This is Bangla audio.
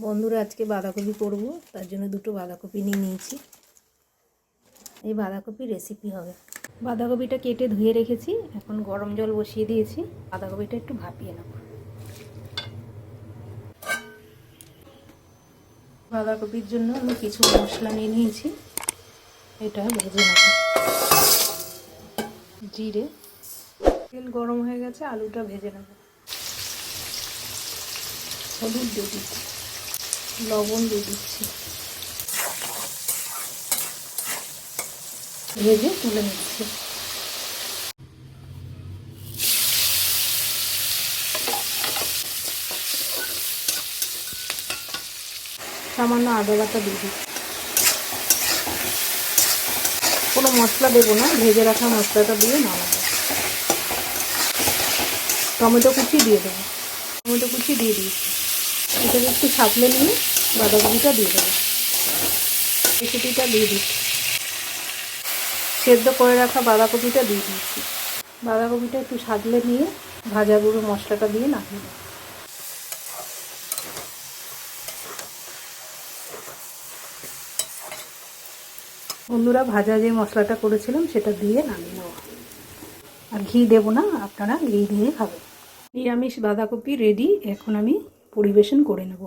বন্ধুরা আজকে বাঁধাকপি করব, তার জন্য দুটো বাঁধাকপি নিয়ে নিয়েছি। এই বাঁধাকপি রেসিপি হবে। বাঁধাকপিটা কেটে ধুয়ে রেখেছি, এখন গরম জল বসিয়ে দিয়েছি। বাঁধাকপিটা একটু ভাপিয়ে নেব। বাঁধাকপির জন্য আমি কিছু মশলা নিয়ে নিয়েছি, এটা ভেজে নেব। জিরে, তেল গরম হয়ে গেছে, আলুটা ভেজে নেব। হলুদ দিয়ে দিচ্ছি, লবণ দিয়ে দিচ্ছি, ভেজে তুলে নিচ্ছি। সামান্য আদা বাটা দিয়ে দিচ্ছি। কোনো মশলা দেবো না, ভেজে রাখা মশলাটা দিয়ে নামাবো। টমেটো কুচি দিয়ে দেবো, টমেটো কুচি দিয়ে দিয়েছি। এটাকে একটু সাঁতলে নিয়ে বাঁধাকপিটা দিয়ে দেবো। রেসিপিটা দিয়ে দিচ্ছি, সেদ্ধ করে রাখা বাঁধাকপিটা দিয়ে দিচ্ছি। বাঁধাকপিটা একটু সাঁতলে নিয়ে ভাজা গুঁড়ো মশলাটা দিয়ে নামিয়ে দেবো। বন্ধুরা, ভাজা যে মশলাটা করেছিলাম সেটা দিয়ে নামিয়ে নেওয়া। আর ঘি দেবো না, আপনারা ঘি দিয়ে খাবেন। নিরামিষ বাঁধাকপি রেডি। এখন আমি পরিবেশন করে নেব।